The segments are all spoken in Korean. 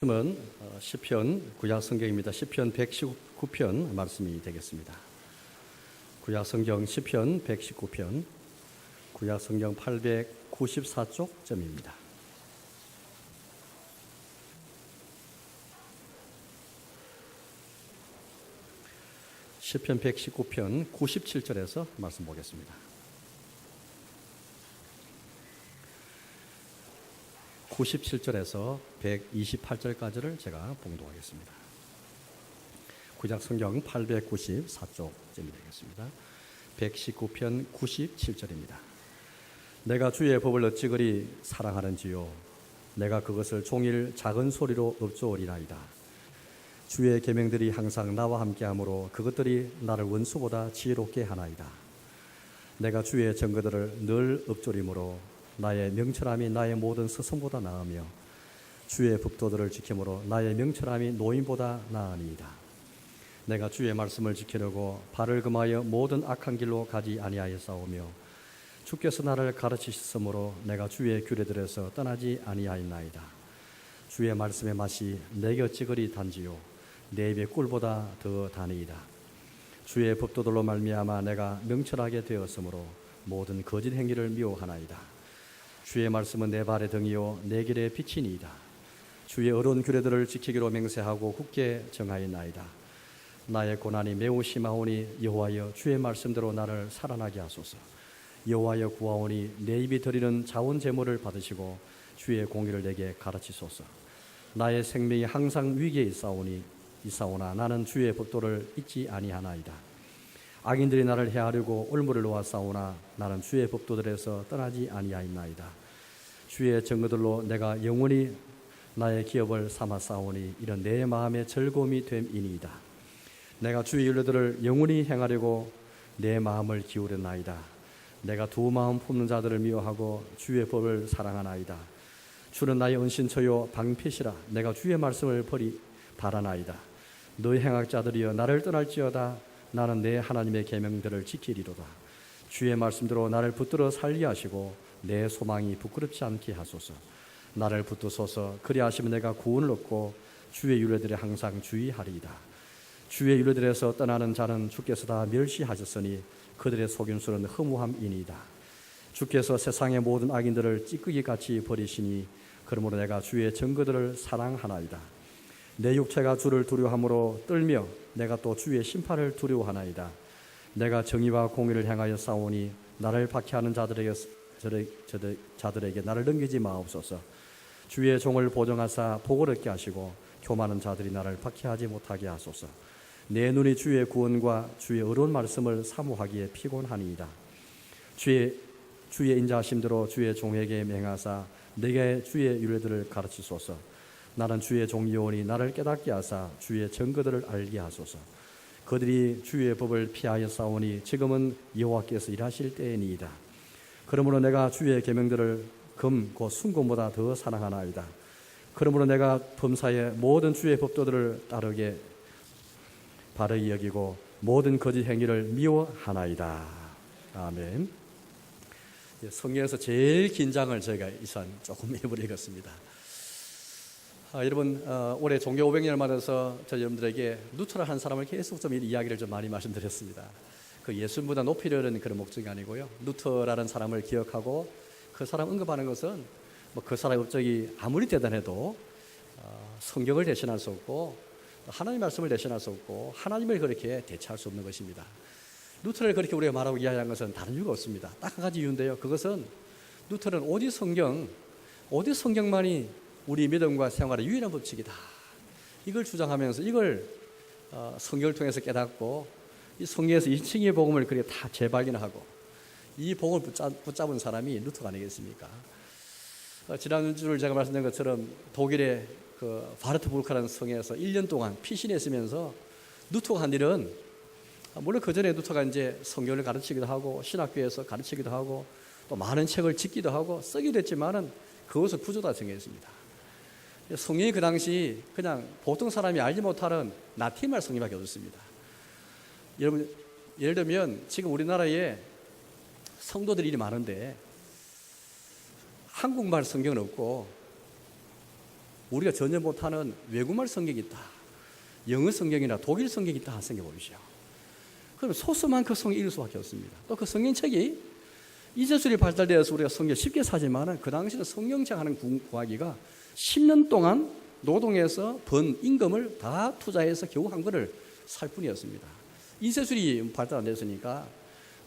말씀은 시편 구약 성경입니다. 시편 119편 말씀이 되겠습니다. 구약 성경 시편 119편 구약 성경 894쪽쯤입니다. 시편 119편 97절에서 말씀 보겠습니다. 97절에서 128절까지를 제가 봉독하겠습니다. 구약 성경 894쪽쯤이 되겠습니다. 119편 97절입니다. 내가 주의 법을 어찌 그리 사랑하는지요. 내가 그것을 종일 작은 소리로 읊조으리나이다. 주의 계명들이 항상 나와 함께하므로 그것들이 나를 원수보다 지혜롭게 하나이다. 내가 주의 증거들을 늘 읊조림으로 나의 명철함이 나의 모든 스승보다 나으며 주의 법도들을 지킴으로 나의 명철함이 노인보다 나으니이다. 내가 주의 말씀을 지키려고 발을 금하여 모든 악한 길로 가지 아니하였사오며 주께서 나를 가르치셨으므로 내가 주의 규례들에서 떠나지 아니하였나이다. 주의 말씀의 맛이 내게 어찌 그리 단지요 내 입의 꿀보다 더 다니이다. 주의 법도들로 말미암아 내가 명철하게 되었으므로 모든 거짓 행위를 미워하나이다. 주의 말씀은 내 발의 등이요 내 길의 빛이니이다. 주의 어려운 규례들을 지키기로 맹세하고 굳게 정하였나이다. 나의 고난이 매우 심하오니 여호와여 주의 말씀대로 나를 살아나게 하소서. 여호와여 구하오니 내 입이 드리는 자원 제물을 받으시고 주의 공의를 내게 가르치소서. 나의 생명이 항상 위기에 있사오나 나는 주의 법도를 잊지 아니하나이다. 악인들이 나를 해하려고 올무를 놓았사오나 나는 주의 법도들에서 떠나지 아니하였나이다. 주의 증거들로 내가 영원히 나의 기업을 삼았사오니 이런 내 마음의 즐거움이 됨이니이다. 내가 주의 율례들을 영원히 행하려고 내 마음을 기울였나이다. 내가 두 마음 품는 자들을 미워하고 주의 법을 사랑하나이다. 주는 나의 은신처요 방패시라. 내가 주의 말씀을 바라나이다. 너희 행악자들이여 나를 떠날지어다. 나는 내 하나님의 계명들을 지키리로다. 주의 말씀대로 나를 붙들어 살게 하시고 내 소망이 부끄럽지 않게 하소서. 나를 붙드소서. 그리하시면 내가 구원을 얻고 주의 율례들에 항상 주의하리이다. 주의 율례들에서 떠나는 자는 주께서 다 멸시하셨으니 그들의 속임수는 허무함이니이다. 주께서 세상의 모든 악인들을 찌꺼기같이 버리시니 그러므로 내가 주의 증거들을 사랑하나이다. 내 육체가 주를 두려워함으로 떨며 내가 또 주의 심판을 두려워하나이다. 내가 정의와 공의를 행하여 싸우니 나를 박해하는 자들에게 나를 넘기지 마옵소서. 주의 종을 보정하사 복을 얻게 하시고 교만한 자들이 나를 박해하지 못하게 하소서. 내 눈이 주의 구원과 주의 어려운 말씀을 사모하기에 피곤하니이다. 주의 인자하심대로 주의 종에게 맹하사 내게 주의 율례들을 가르치소서. 나는 주의 종이오니 나를 깨닫게 하사 주의 증거들을 알게 하소서. 그들이 주의 법을 피하여 싸우니 지금은 여호와께서 일하실 때이니이다. 그러므로 내가 주의 계명들을 금 곧 순금보다 더 사랑하나이다. 그러므로 내가 범사에 모든 주의 법도들을 따르게 바르게 여기고 모든 거짓 행위를 미워하나이다. 아멘. 성경에서 제일 긴장을 저희가 이 시간 조금 일부러 읽었습니다. 여러분 올해 종교 500년을 맞아서 저 여러분들에게 루터라 한 사람을 계속 좀 이야기를 좀 많이 말씀드렸습니다. 그 예수보다 높이려는 그런 목적이 아니고요. 루터라는 사람을 기억하고 그 사람 언급하는 것은 뭐 그 사람의 업적이 아무리 대단해도 성경을 대신할 수 없고 하나님 말씀을 대신할 수 없고 하나님을 그렇게 대체할 수 없는 것입니다. 루터를 그렇게 우리가 말하고 이야기한 것은 다른 이유가 없습니다. 딱 한 가지 이유인데요. 그것은 루터는 오직 성경만이 우리 믿음과 생활의 유일한 법칙이다. 이걸 주장하면서 이걸 성경을 통해서 깨닫고 이 성경에서 일칭의 복음을 그렇게 다 재발견하고 이 복음을 붙잡은 사람이 루터가 아니겠습니까? 지난주를 제가 말씀드린 것처럼 독일의 그 바르트부르크라는 성에서 1년 동안 피신했으면서 루터가 한 일은 물론 그 전에 루터가 이제 성경을 가르치기도 하고 신학교에서 가르치기도 하고 또 많은 책을 짓기도 하고 쓰기도 했지만은 그것을 구조다 정했습니다. 성경이 그 당시 그냥 보통 사람이 알지 못하는 라틴말 성경밖에 없었습니다. 여러분 예를 들면 지금 우리나라에 성도들이 이리 많은데 한국말 성경은 없고, 우리가 전혀 못하는 외국말 성경이 있다, 영어 성경이나 독일 성경이 있다 생각해 보십시오. 그럼 소수만 그 성경 읽을 수밖에 없습니다. 또 그 성경책이 이제술이 발달되어서 우리가 성경 쉽게 사지만 그 당시는 성경책 하는 구하기가 10년 동안 노동해서 번 임금을 다 투자해서 겨우 한 거를 살 뿐이었습니다. 이세술이 발달 안 됐으니까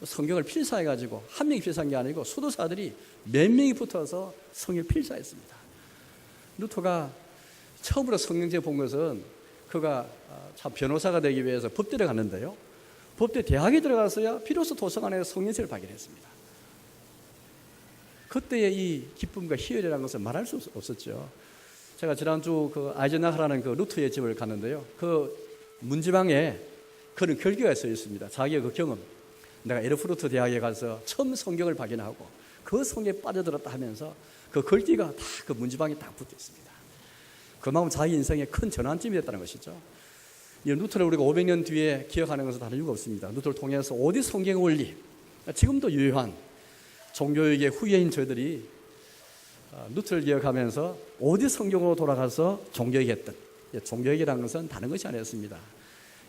성경을 필사해가지고 한 명이 필사한 게 아니고 수도사들이 몇 명이 붙어서 성경을 필사했습니다. 루터가 처음으로 성경책 본 것은 그가 참 변호사가 되기 위해서 법대를 갔는데요. 법대 대학에 들어가서야 비로소 도서관에서 성경책을 발견했습니다. 그때의 이 기쁨과 희열이라는 것을 말할 수 없었죠. 제가 지난주 그 아이젠하라는 그 루터의 집을 갔는데요. 그 문지방에 그런 글귀가 써 있습니다. 자기의 그 경험. 내가 에르푸르트 대학에 가서 처음 성경을 발견하고 그 성경에 빠져들었다 하면서 그 글귀가 다 그 문지방에 딱 붙어 있습니다. 그만큼 자기 인생의 큰 전환점이 됐다는 것이죠. 이 루터를 우리가 500년 뒤에 기억하는 것은 다른 이유가 없습니다. 루터를 통해서 오직 성경의 원리, 지금도 유효한 종교육의 후예인 저희들이 루터를 기억하면서 오직 성경으로 돌아가서 종교육했던, 종교육이라는 것은 다른 것이 아니었습니다.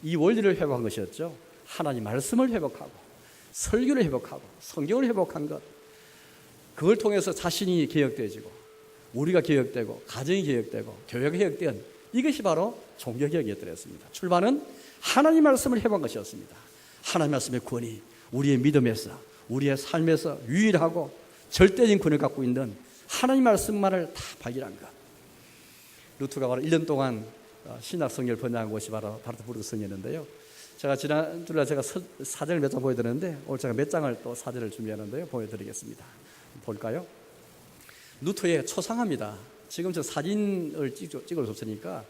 이 원리를 회복한 것이었죠. 하나님 말씀을 회복하고 설교를 회복하고 성경을 회복한 것, 그걸 통해서 자신이 개혁되어지고 우리가 개혁되고 가정이 개혁되고 교회가 개혁된 이것이 바로 종교개혁이었습니다. 출발은 하나님 말씀을 회복한 것이었습니다. 하나님 말씀의 권위, 우리의 믿음에서 우리의 삶에서 유일하고 절대적인 권위를 갖고 있는 하나님 말씀만을 다 발견한 것. 루터가 바로 1년 동안 신약 성경을 번역한 곳이 바로 바르트부르크 성이었는데요. 제가 지난주에 제가 사진을 몇 장 보여드렸는데 오늘 제가 몇 장을 또 사진을 준비하는데요. 보여드리겠습니다. 볼까요? 루터의 초상화입니다. 지금 저 사진을 찍을 수 없으니까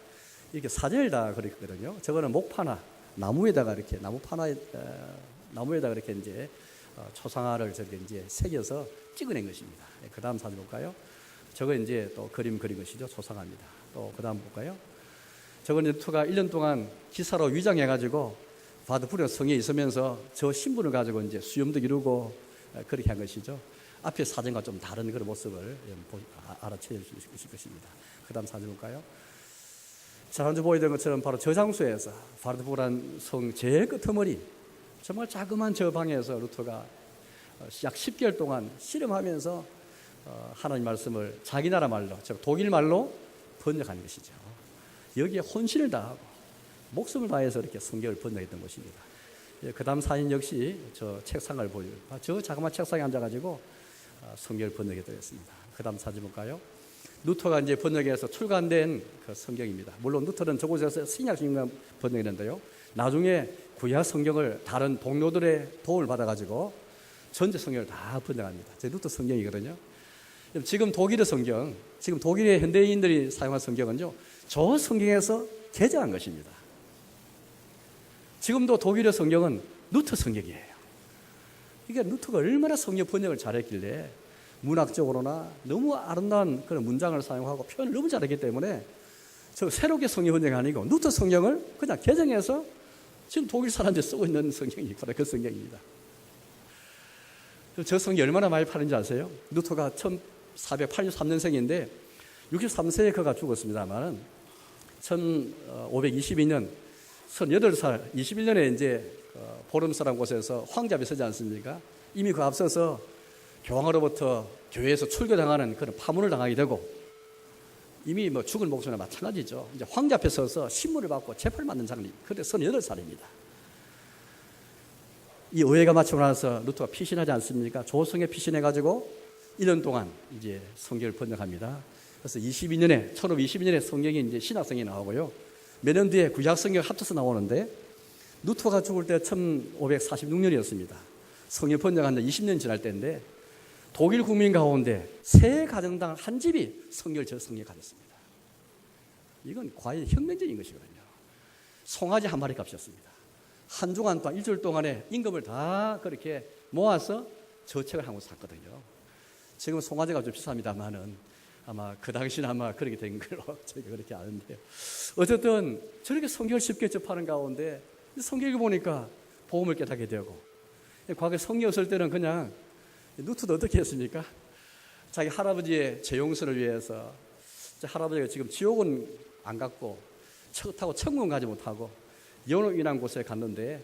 이렇게 사진을 다 그렸거든요. 저거는 목파나 나무에다가 이렇게 나무에다가 이렇게 이제 초상화를 저렇게 이제 새겨서 찍어낸 것입니다. 그 다음 사진 볼까요? 저거 이제 또 그림 그린 것이죠. 초상화입니다. 또 그 다음 볼까요? 저건 루터가 1년 동안 기사로 위장해가지고 바드부르크 성에 있으면서 저 신분을 가지고 이제 수염도 기르고 그렇게 한 것이죠. 앞에 사진과 좀 다른 그런 모습을 알아채실 수 있을 것입니다. 그 다음 사진 볼까요? 지난주 보여드린 것처럼 바로 저 장소에서 바르트부르크 성 제일 끄트머리 정말 자그마한 저 방에서 루터가 약 10개월 동안 씨름하면서 하나님 말씀을 자기 나라 말로, 즉 독일 말로 번역한 것이죠. 여기에 혼신을 다하고 목숨을 다해서 이렇게 성경을 번역했던 것입니다. 그 다음 사진 역시 저 책상을 보여요. 저 자그마한 책상에 앉아가지고 성경을 번역했습니다. 그 다음 사진 볼까요? 루터가 이제 번역해서 출간된 그 성경입니다. 물론 루터는 저곳에서 신약 성경 번역했는데요. 나중에 구약 성경을 다른 동료들의 도움을 받아가지고 전체 성경을 다 번역합니다. 제 루터 성경이거든요. 지금 독일의 성경, 지금 독일의 현대인들이 사용한 성경은요, 저 성경에서 개정한 것입니다. 지금도 독일의 성경은 루터 성경이에요. 이게 루터가 얼마나 성경 번역을 잘했길래 문학적으로나 너무 아름다운 그런 문장을 사용하고 표현을 너무 잘했기 때문에 저 새롭게 성경 번역이 아니고 루터 성경을 그냥 개정해서 지금 독일 사람들이 쓰고 있는 성경이 바로 그 성경입니다. 저 성경이 얼마나 많이 팔린지 아세요? 루터가 1483년생인데 63세에 그가 죽었습니다만 1522년 38살 21년에 이제 보름사라는 곳에서 황잡이 서지 않습니까? 이미 그 앞서서 교황으로부터 교회에서 출교당하는 그런 파문을 당하게 되고 이미 뭐 죽을 목숨이나 마찬가지죠. 이제 황제 앞에 서서 신문을 받고 재판을 받는 장면. 그때 38살입니다. 이 의회가 마치고 나서 루터가 피신하지 않습니까? 조성에 피신해가지고 1년 동안 이제 성경을 번역합니다. 그래서 1522년에 성경이 이제 신약성경이 나오고요. 몇 년 뒤에 구약 성경 합쳐서 나오는데 루터가 죽을 때 1546년이었습니다. 성경 번역한 지 20년 지날 때인데 독일 국민 가운데 세 가정당 한 집이 성경을 저 성경에 가졌습니다. 이건 과연 혁명적인 것이거든요. 송아지 한 마리 값이었습니다. 한 주간 동안 일주일 동안에 임금을 다 그렇게 모아서 저 책을 한 권 샀거든요. 지금 송아지가 좀 비쌉니다만은 아마 그 당시는 아마 그렇게 된 걸로 저희가 그렇게 아는데요. 어쨌든 저렇게 성경을 쉽게 접하는 가운데 성경을 보니까 복음을 깨닫게 되고, 과거에 성경이 없을 때는 그냥 루터도 어떻게 했습니까? 자기 할아버지의 재용서를 위해서 할아버지가 지금 지옥은 안 갔고 차 타고 천국은 가지 못하고 영원한 곳에 갔는데,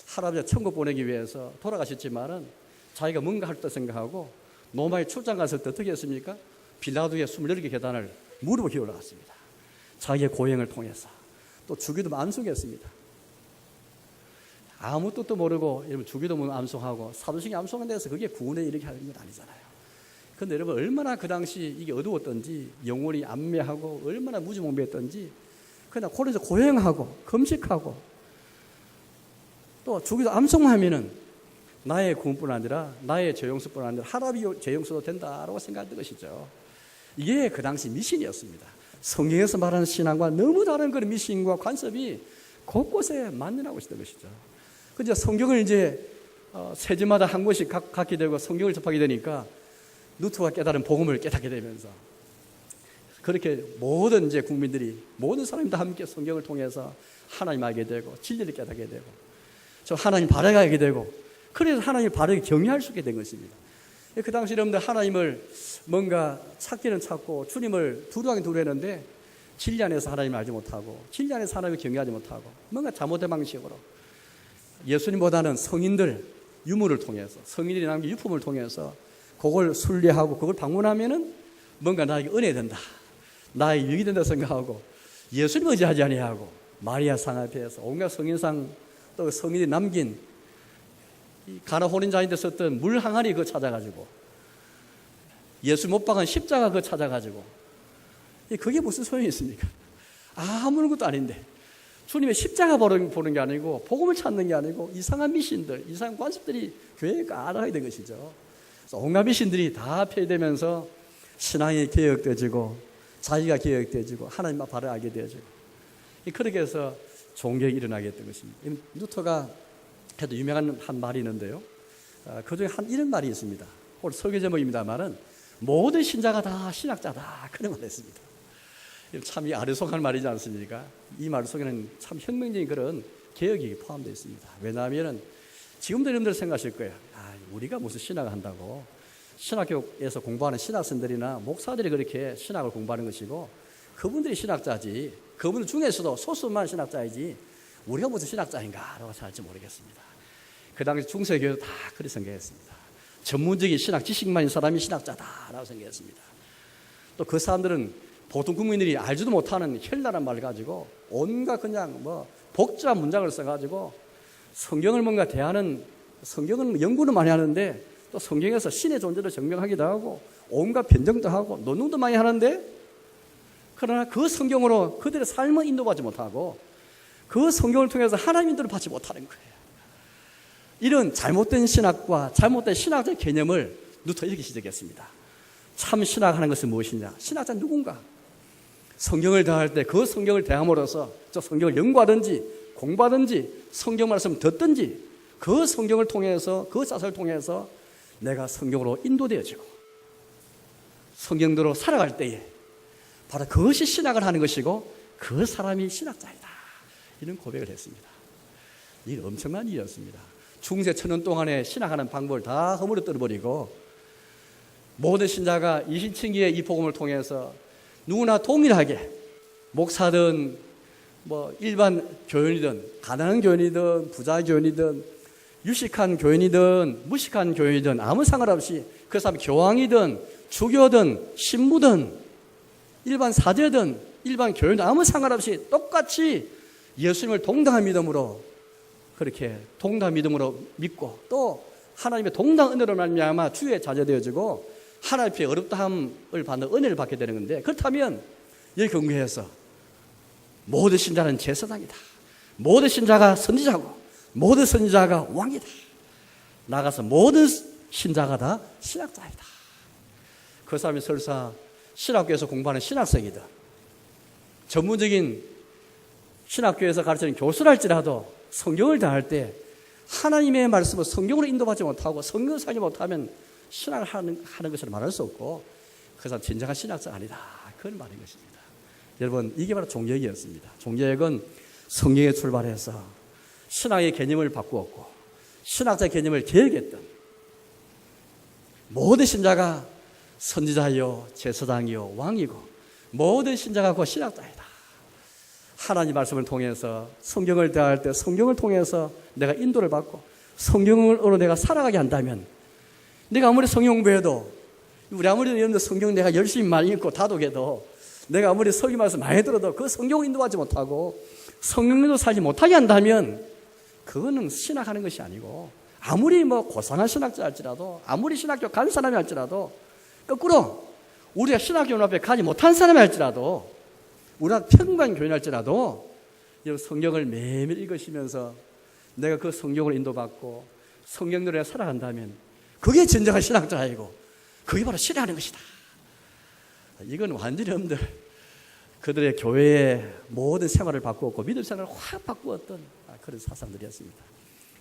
할아버지가 천국 보내기 위해서 돌아가셨지만은 자기가 뭔가 할 때 생각하고 로마에 출장 갔을 때 어떻게 했습니까? 빌라도의 28개 계단을 무릎을 기어 올라갔습니다. 자기의 고행을 통해서. 또 주기도 암송했습니다. 아무 뜻도 모르고 여러분 주기도 암송하고 사도신경 암송한 데서 그게 구원에 이르게 하는 건 아니잖아요. 그런데 여러분 얼마나 그 당시 이게 어두웠던지, 영혼이 암매하고 얼마나 무지몽매했던지, 그냥 그래서 고행하고 금식하고 또 주기도 암송만 하면은 나의 구원뿐 아니라 나의 죄용서뿐 아니라 하나님의 죄용서도 된다라고 생각했던 것이죠. 이게 그 당시 미신이었습니다. 성경에서 말하는 신앙과 너무 다른 그런 미신과 관습이 곳곳에 만연하고 있었던 것이죠. 그저 성경을 이제 세지마다 한 권씩 갖게 되고 성경을 접하게 되니까 루터가 깨달은 복음을 깨닫게 되면서 그렇게 모든 이제 국민들이, 모든 사람이 다 함께 성경을 통해서 하나님 알게 되고 진리를 깨닫게 되고 저 하나님 바라게 되고, 그래서 하나님을 바르게 경외할 수 있게 된 것입니다. 그 당시 여러분들 하나님을 뭔가 찾기는 찾고 주님을 두루하긴 두루했는데 진리 안에서 하나님을 알지 못하고 진리 안에서 하나님을 경외하지 못하고 뭔가 잘못된 방식으로 예수님보다는 성인들 유물을 통해서, 성인들이 남긴 유품을 통해서 그걸 순례하고 그걸 방문하면은 뭔가 나에게 은혜 된다, 나에게 유익이 된다 생각하고 예수님 의지하지 아니하고 마리아 상 앞에서 온갖 성인상 또 성인이 남긴 가나 혼인자인데 썼던 물 항아리 그거 찾아가지고 예수 못 박은 십자가 그거 찾아가지고 그게 무슨 소용이 있습니까? 아무것도 아닌데 주님의 십자가 보는 게 아니고 복음을 찾는 게 아니고 이상한 미신들, 이상한 관습들이 교회에 가득하게 된 것이죠. 그래서 온갖 미신들이 다 폐되면서 신앙이 개혁되어지고 자기가 개혁되어지고 하나님만 바로 알게 되어지고 그렇게 해서 종교가 일어나게 됐던 것입니다. 루터가 해도 유명한 한 말이 있는데요. 그중에 이런 말이 있습니다. 오늘 설교 제목입니다만은 모든 신자가 다 신학자다, 그런 말을 했습니다. 참 이 아리송한 말이지 않습니까? 이 말 속에는 참 혁명적인 그런 개혁이 포함되어 있습니다. 왜냐하면 지금도 여러분들 생각하실 거예요. 우리가 무슨 신학을 한다고. 신학교에서 공부하는 신학생들이나 목사들이 그렇게 신학을 공부하는 것이고 그분들이 신학자지, 그분들 중에서도 소수만 신학자이지 우리가 무슨 신학자인가라고 생각할지 모르겠습니다. 그 당시 중세교회도 다 그렇게 생각했습니다. 전문적인 신학 지식만 있는 사람이 신학자다라고 생각했습니다. 또 그 사람들은 보통 국민들이 알지도 못하는 헬라란 말을 가지고 온갖 그냥 복잡한 문장을 써가지고 성경을 뭔가 대하는, 성경은 연구는 많이 하는데 또 성경에서 신의 존재를 증명하기도 하고 온갖 변정도 하고 논문도 많이 하는데, 그러나 그 성경으로 그들의 삶을 인도받지 못하고 그 성경을 통해서 하나님 인도를 받지 못하는 거예요. 이런 잘못된 신학과 잘못된 신학적 개념을 루터 이렇게 지적했습니다. 참 신학하는 것은 무엇이냐? 신학자는 누군가? 성경을 대할 때 그 성경을 대함으로써 저 성경을 연구하든지 공부하든지 성경 말씀 듣든지 그 성경을 통해서, 그 자세를 통해서 내가 성경으로 인도되어지고 성경대로 살아갈 때에 바로 그것이 신학을 하는 것이고 그 사람이 신학자이다, 이런 고백을 했습니다. 이게 엄청난 일이었습니다. 중세 1000년 동안의 신학하는 방법을 다 허물어 떨어버리고 모든 신자가 이신칭기의 이 복음을 통해서 누구나 동일하게 목사든 일반 교인이든 가난한 교인이든 부자 교인이든 유식한 교인이든 무식한 교인이든 아무 상관없이 그 사람 교황이든 주교든 신부든 일반 사제든 일반 교인든 아무 상관없이 똑같이 예수님을 동등한 믿음으로, 그렇게 동등한 믿음으로 믿고 또 하나님의 동등한 은혜로 말미암아 주의 자녀되어지고 하나님 앞에 어렵다함을 받는 은혜를 받게 되는 건데, 그렇다면 이 경배에서 모든 신자는 제사장이다, 모든 신자가 선지자고 모든 선지자가 왕이다, 나가서 모든 신자가 다 신학자이다. 그 사람이 설사 신학교에서 공부하는 신학생이든 전문적인 신학교에서 가르치는 교수랄지라도 성경을 다할 때 하나님의 말씀을 성경으로 인도받지 못하고 성경을 살지 못하면 신학을 하는 것을 말할 수 없고 그 사람 진정한 신학자 아니다, 그런 말인 것입니다. 여러분, 이게 바로 종교개혁이었습니다. 종교개혁은 성경에 출발해서 신학의 개념을 바꾸었고 신학자의 개념을 개혁했던, 모든 신자가 선지자요 제사장이요 왕이고 모든 신자가 곧 신학자이다. 하나님 말씀을 통해서 성경을 대할 때 성경을 통해서 내가 인도를 받고 성경으로 내가 살아가게 한다면, 내가 아무리 성경 공부해도, 우리 아무리 여러분들 성경 내가 열심히 많이 읽고 다독해도, 내가 아무리 설교 말씀 많이 들어도 그 성경을 인도하지 못하고 성경으로 살지 못하게 한다면 그거는 신학하는 것이 아니고, 아무리 고상한 신학자 할지라도, 아무리 신학교 간 사람이 할지라도, 거꾸로 우리가 신학교 앞에 가지 못한 사람이 할지라도, 우리가 평범한 교인 할지라도 성경을 매일 읽으시면서 내가 그 성경을 인도받고 성경대로 살아간다면 그게 진정한 신학자이고, 그게 바로 신뢰하는 것이다. 이건 완전히 여러분들 그들의 교회의 모든 생활을 바꾸었고 믿음 생활을 확 바꾸었던 그런 사상들이었습니다.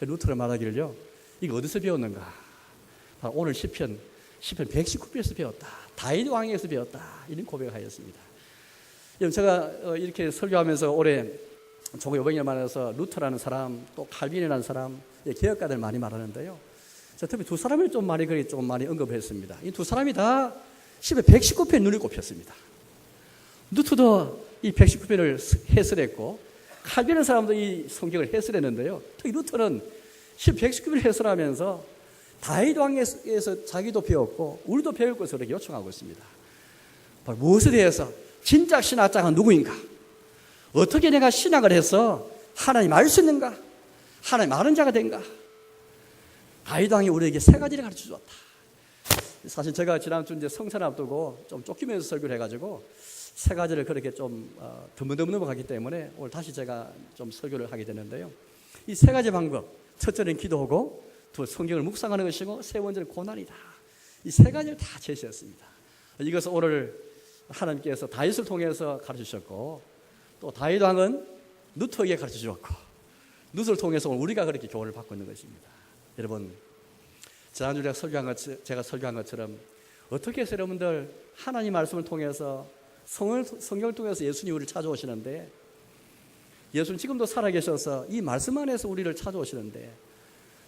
루터가 말하기를요, 이거 어디서 배웠는가? 오늘 시편 119편에서 배웠다. 다윗 왕에서 배웠다. 이런 고백을 하였습니다. 제가 이렇게 설교하면서 올해 조국 500년 만에서 루터라는 사람, 또 칼빈이라는 사람, 개혁가들 많이 말하는데요. 특히 두 사람을 좀 많이 언급했습니다. 이 두 사람이 다 시편 119편 눈을 꼽혔습니다. 루터도 이 119편을 해설했고, 칼빈이라는 사람도 이 성경을 해설했는데요. 특히 루터는 시편 119편을 해설하면서 다윗 왕에서 자기도 배웠고 우리도 배울 것을 이렇게 요청하고 있습니다. 바로 무엇에 대해서 진짜 신학자가 누구인가? 어떻게 내가 신학을 해서 하나님 알 수 있는가? 하나님 아는 자가 된가? 다윗 왕이 우리에게 세 가지를 가르쳐 주었다. 사실 제가 지난주 이제 성찬 앞두고 좀 쫓기면서 설교를 해가지고 세 가지를 그렇게 좀 드문드문 넘어가기 때문에 오늘 다시 제가 좀 설교를 하게 되는데요. 이 세 가지 방법, 첫째는 기도하고, 두 성경을 묵상하는 것이고, 세 번째는 고난이다. 이 세 가지를 다 제시했습니다. 이것을 오늘 하나님께서 다윗을 통해서 가르쳐 주셨고, 또 다윗 왕은 루터에게 가르쳐 주었고, 루터를 통해서 우리가 그렇게 교훈을 받고 있는 것입니다. 여러분, 지난주 제가 설교한 것처럼 어떻게 해서 여러분들 하나님 말씀을 통해서 성경을 통해서 예수님 우리를 찾아오시는데, 예수님 지금도 살아계셔서 이 말씀 안에서 우리를 찾아오시는데,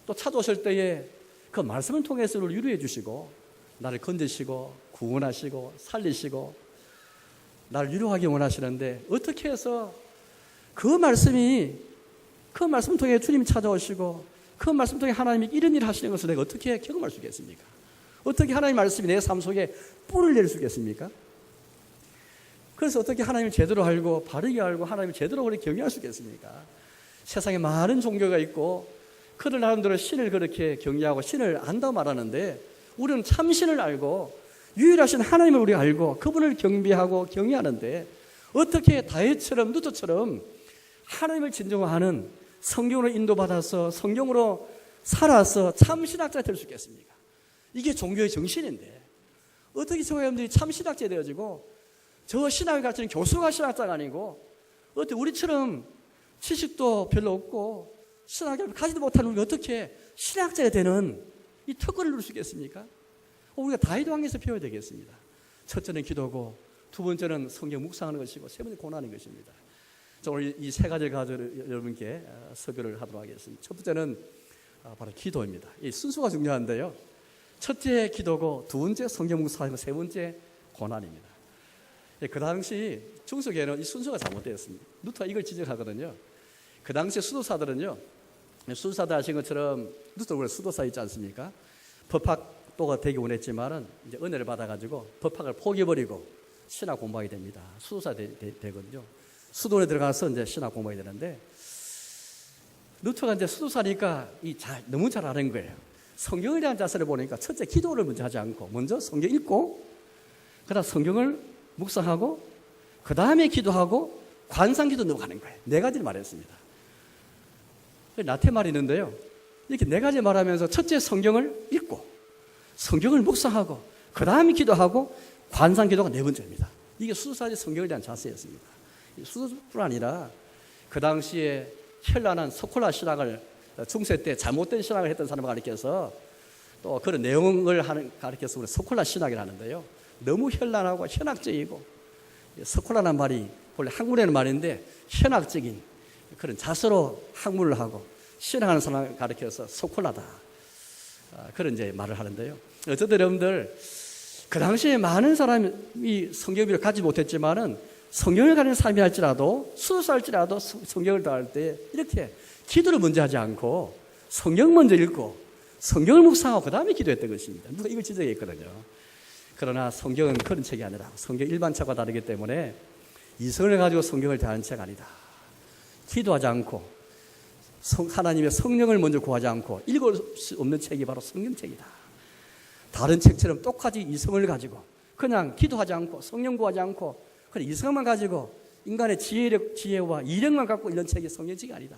또 찾아오실 때에 그 말씀을 통해서 우리를 위로해 주시고 나를 건지시고 구원하시고 살리시고 나를 위로하기 원하시는데, 어떻게 해서 그 말씀을 통해 주님이 찾아오시고 그 말씀 통해 하나님이 이런 일을 하시는 것을 내가 어떻게 경험할 수 있겠습니까? 어떻게 하나님 말씀이 내 삶 속에 뿌리를 내릴 수 있겠습니까? 그래서 어떻게 하나님을 제대로 알고 바르게 알고 하나님을 제대로 그렇게 경외할 수 있겠습니까? 세상에 많은 종교가 있고 그들 나름대로 신을 그렇게 경외하고 신을 안다고 말하는데, 우리는 참신을 알고 유일하신 하나님을 우리가 알고 그분을 경배하고 경외하는데, 어떻게 다윗처럼 루터처럼 하나님을 진정으로 아는, 성경으로 인도받아서 성경으로 살아서 참신학자가 될 수 있겠습니까? 이게 종교의 정신인데, 어떻게 저와 여러분들이 참신학자가 되어지고 저 신학을 가르치는 교수가 신학자가 아니고, 어떻게 우리처럼 지식도 별로 없고 신학을 가지도 못하는 우리가 어떻게 신학자가 되는 이 특권을 누릴 수 있겠습니까? 우리가 다윗 왕에서 배워야 되겠습니다. 첫째는 기도고, 두 번째는 성경 묵상하는 것이고, 세 번째는 고난인 것입니다. 오늘 이 세 가지를 가지고 여러분께 설교를 하도록 하겠습니다. 첫 번째는 바로 기도입니다. 이 순서가 중요한데요. 첫째 기도고, 두 번째 성경 묵상하고, 세 번째 고난입니다. 그 당시 중세교회는 이 순서가 잘못되었습니다. 루터가 이걸 지적하거든요. 그 당시 수도사들은요, 수도사들 아신 것처럼 루터 원래 수도사 있지 않습니까? 법학도가 되기 원했지만은 이제 은혜를 받아가지고 법학을 포기해버리고 신학 공부하게 됩니다. 수도사 되거든요. 수도에 들어가서 이제 신학 공부하게 되는데, 루터가 이제 수도사니까 너무 잘 아는 거예요. 성경에 대한 자세를 보니까 첫째 기도를 먼저 하지 않고 먼저 성경 읽고, 그다음 성경을 묵상하고, 그 다음에 기도하고 관상기도 넘어가는 거예요. 네 가지를 말했습니다. 나태말이 있는데요, 이렇게 네 가지 말하면서 첫째 성경을 읽고 성경을 묵상하고 그 다음에 기도하고 관상기도가 네 번째입니다. 이게 수도사의 성경에 대한 자세였습니다. 수도뿐 아니라 그 당시에 현란한 서콜라 신학을 중세 때 잘못된 신학을 했던 사람을 가리켜서 또 그런 내용을 가리켜서 우리 서콜라 신학이라 하는데요, 너무 현란하고 현학적이고, 서콜라라는 말이 원래 한국에는 말인데 현학적인 그런 자세로 학문을 하고 신학하는 사람을 가리켜서 서콜라다, 그런 이제 말을 하는데요. 어쨌든 여러분들 그 당시에 많은 사람이 성경을 가지 못했지만은 성경을 가진 사람이 할지라도 수도사할지라도 성경을 다 할 때 이렇게 기도를 먼저 하지 않고 성경 먼저 읽고 성경을 묵상하고 그 다음에 기도했던 것입니다. 누가 이걸 지적했거든요. 그러나 성경은 그런 책이 아니라 성경 일반책과 다르기 때문에 이성을 가지고 성경을 대하는 책 아니다. 기도하지 않고 하나님의 성령을 먼저 구하지 않고 읽을 수 없는 책이 바로 성경책이다. 다른 책처럼 똑같이 이성을 가지고 그냥 기도하지 않고 성령 구하지 않고 그냥 이성만 가지고 인간의 지혜와 이력만 갖고 이런 책이 성경책이 아니다.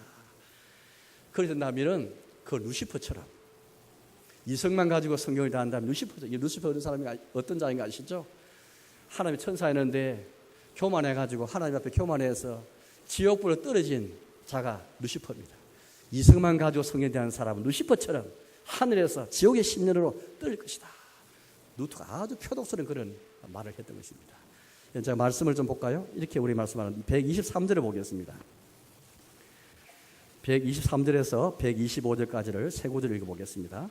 그러셨다면 그 루시퍼처럼 이성만 가지고 성경을 다 한다면 루시퍼 어떤 사람이 어떤 자인가 아시죠? 하나님의 천사였는데 교만해가지고 하나님 앞에 교만해서 지옥불로 떨어진 자가 루시퍼입니다. 이성만 가지고 성경에 대한 사람은 루시퍼처럼 하늘에서 지옥의 10년으로 떨릴 것이다. 루터가 아주 표독스러운 그런 말을 했던 것입니다. 제가 말씀을 좀 볼까요? 이렇게 우리 말씀하는 123절을 보겠습니다. 123절에서 125절까지를 세 구절 읽어보겠습니다.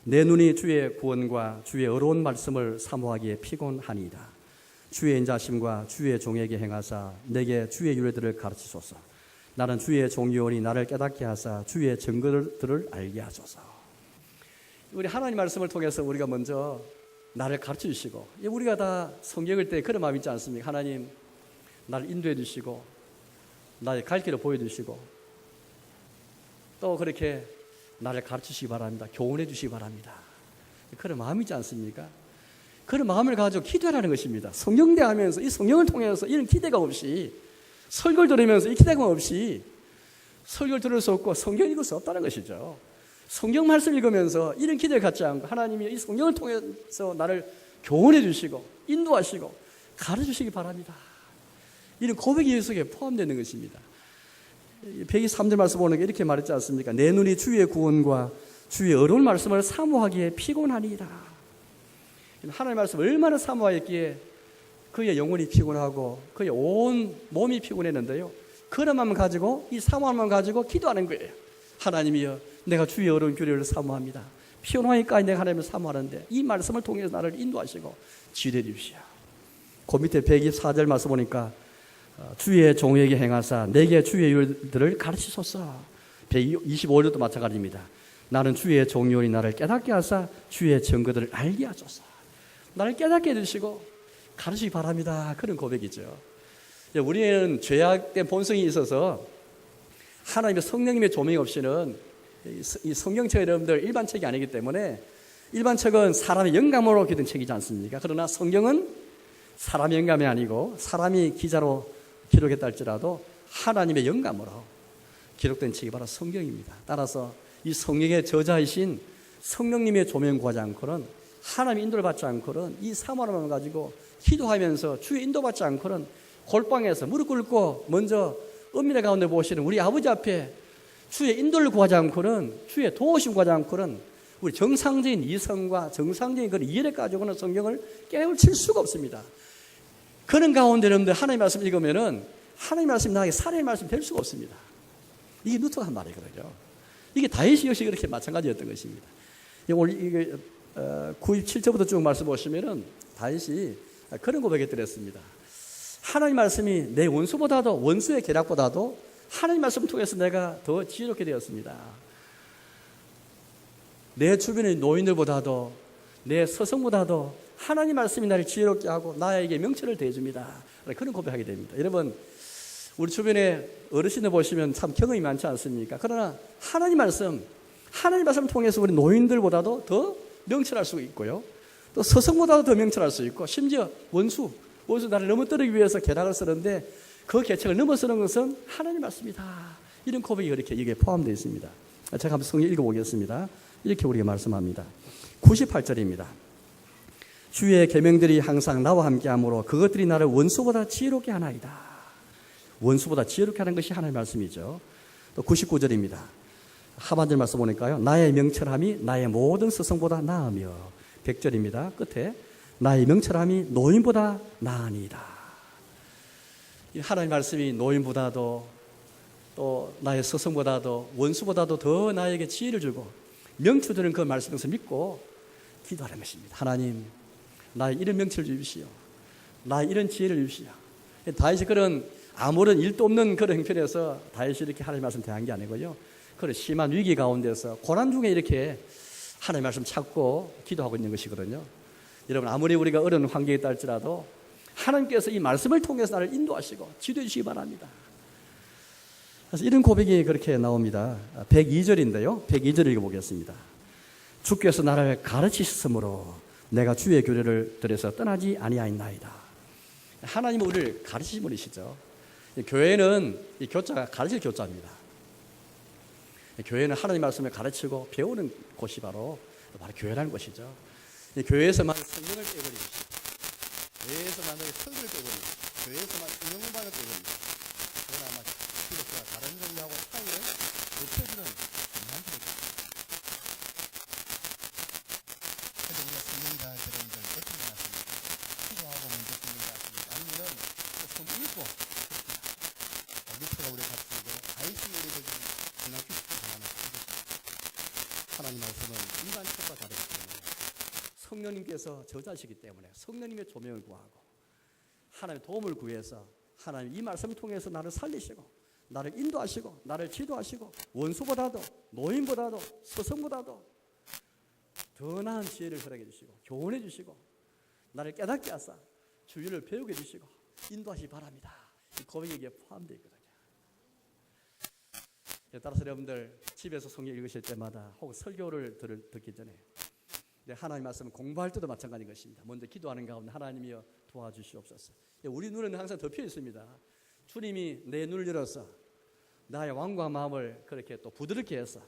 내 눈이 주의 구원과 주의 어려운 말씀을 사모하기에 피곤하니이다. 주의 인자심과 주의 종에게 행하사 내게 주의 율례들을 가르치소서. 나는 주의 종이오니 나를 깨닫게 하사 주의 증거들을 알게 하소서. 우리 하나님 말씀을 통해서 우리가 먼저 나를 가르쳐 주시고, 우리가 다 성경을 때 그런 마음 있지 않습니까? 하나님 나를 인도해 주시고 나의 갈 길을 보여주시고 또 그렇게 나를 가르치시기 바랍니다. 교훈해 주시기 바랍니다. 그런 마음이 있지 않습니까? 그런 마음을 가지고 기도하라는 것입니다. 성경 대하면서 이 성경을 통해서 이런 기대감 없이 설교를 들으면서 이 기대감 없이 설교를 들을 수 없고 성경 읽을 수 없다는 것이죠. 성경 말씀 읽으면서 이런 기대를 갖지 않고 하나님이 이 성경을 통해서 나를 교훈해 주시고 인도하시고 가르쳐 주시기 바랍니다. 이런 고백이 예수 속에 포함되는 것입니다. 123절 말씀 보는 게 이렇게 말했지 않습니까? 내 눈이 주의 구원과 주의 어려운 말씀을 사모하기에 피곤하니이다. 하나님의 말씀을 얼마나 사모하였기에 그의 영혼이 피곤하고 그의 온 몸이 피곤했는데요. 그런 마음을 가지고 이 사모한 마음을 가지고 기도하는 거예요. 하나님이여 내가 주의 어려운 교례를 사모합니다. 피곤하니까 내가 하나님을 사모하는데 이 말씀을 통해서 나를 인도하시고 지도해 주시오. 그 밑에 124절 말씀 보니까 주의 종에게 행하사 내게 주의 율들을 가르치소서. 125절도 마찬가지입니다. 나는 주의 종이오니 나를 깨닫게 하사 주의 증거들을 알게 하소서. 나를 깨닫게 해주시고 가르치기 바랍니다. 그런 고백이죠. 우리는 죄악된 본성이 있어서 하나님의 성령님의 조명 없이는 이 성경책 여러분들 일반 책이 아니기 때문에 일반 책은 사람의 영감으로 기록된 책이지 않습니까? 그러나 성경은 사람의 영감이 아니고 사람이 기자로 기록했다 할지라도 하나님의 영감으로 기록된 책이 바로 성경입니다. 따라서 이 성경의 저자이신 성령님의 조명 구하지 않고는 하나님의 인도를 받지 않고는 이 사모함을 가지고 기도하면서 주의 인도받지 않고는 골방에서 무릎 꿇고 먼저 은밀의 가운데 보시는 우리 아버지 앞에 주의 인도를 구하지 않고는 주의 도우심 구하지 않고는 우리 정상적인 이성과 정상적인 그런 이해를 가지고는 성경을 깨우칠 수가 없습니다. 그런 가운데 여러분들 하나님의 말씀 읽으면은 하나님의 말씀이 나에게 살아의 말씀 될 수가 없습니다. 이게 루터가 한 말이거든요. 이게 다윗이 역시 그렇게 마찬가지였던 것입니다. 오늘 이게 97절부터 쭉 말씀 보시면은 다윗이 그런 고백을 드렸습니다. 하나님 말씀이 내 원수보다도 원수의 계략보다도 하나님 말씀을 통해서 내가 더 지혜롭게 되었습니다. 내 주변의 노인들보다도 내 서성보다도 하나님 말씀이 나를 지혜롭게 하고 나에게 명철을 대줍니다. 그런 고백하게 됩니다. 여러분 우리 주변에 어르신들 보시면 참 경험이 많지 않습니까? 그러나 하나님 말씀을 통해서 우리 노인들보다도 더 명철할 수 있고요. 또 서성보다도 더 명철할 수 있고 심지어 원수 나를 넘어뜨리기 위해서 계략을 쓰는데 그 계책을 넘어서는 것은 하나님 말씀이다. 이런 고백이 이렇게 여기에 포함되어 있습니다. 제가 한번 성경 읽어보겠습니다. 이렇게 우리가 말씀합니다. 98절입니다. 주의 계명들이 항상 나와 함께하므로 그것들이 나를 원수보다 지혜롭게 하나이다. 원수보다 지혜롭게 하는 것이 하나님의 말씀이죠. 또 99절입니다. 하반절 말씀 보니까요. 나의 명철함이 나의 모든 스승보다 나으며 100절입니다. 끝에 나의 명철함이 노인보다 나으니이다. 하나님의 말씀이 노인보다도 또 나의 스승보다도 원수보다도 더 나에게 지혜를 주고 명철 주는 그 말씀에서 믿고 기도하는 것입니다. 하나님 나의 이런 명철을 주십시오. 나의 이런 지혜를 주십시오. 다윗이 그런 아무런 일도 없는 그런 형편에서 다윗이 이렇게 하나님 말씀 대한 게 아니고요. 그런 심한 위기 가운데서 고난 중에 이렇게 하나님 말씀 찾고 기도하고 있는 것이거든요. 여러분, 아무리 우리가 어려운 환경에 있다 할지라도 하나님께서 이 말씀을 통해서 나를 인도하시고 지도해 주시기 바랍니다. 그래서 이런 고백이 그렇게 나옵니다. 102절인데요. 102절 읽어보겠습니다. 주께서 나를 가르치셨으므로 내가 주의 교례를 들여서 떠나지 아니하였나이다. 하나님은 우리를 가르치신 분이시죠. 교회는 이 교자가 가르칠 교자입니다. 교회는 하나님 말씀을 가르치고 배우는 곳이 바로 교회라는 것이죠. 교회에서만 성경을 빼버리고, 교회에서만 성경을 빼버리고, 교회에서만 성경문방을 빼버리고, 그건 아마 기독교가 다른 종교하고 차이를 높여주는 중요한 필요입니다. 그래서 우리가 성경 잘 여러분들 어떻게 하십니까? 기도하고 먼저 성경 잘 하십니까? 아니면은 성경 읽고 밑에가 우리 같이 아이스 우리들 중학교 하나는 하나님 말씀은 인간 책과 다르기 때문에 성령님께서 저자시기 때문에 성령님의 조명을 구하고 하나님의 도움을 구해서 하나님 이 말씀을 통해서 나를 살리시고 나를 인도하시고 나를 지도하시고 원수보다도 노인보다도 스승보다도 더 나은 지혜를 허락해 주시고 교훈해 주시고 나를 깨닫게 하사 주의를 배우게 해주시고 인도하시기 바랍니다. 이 고백이 여기에 포함되어 있거든요. 따라서 여러분들 집에서 성경 읽으실 때마다 혹은 설교를 듣기 전에 하나님 말씀을 공부할 때도 마찬가지인 것입니다. 먼저 기도하는 가운데 하나님이여 도와주시옵소서. 우리 눈은 항상 덮여 있습니다. 주님이 내 눈을 열어서 나의 완고한 마음을 그렇게 또 부드럽게 해서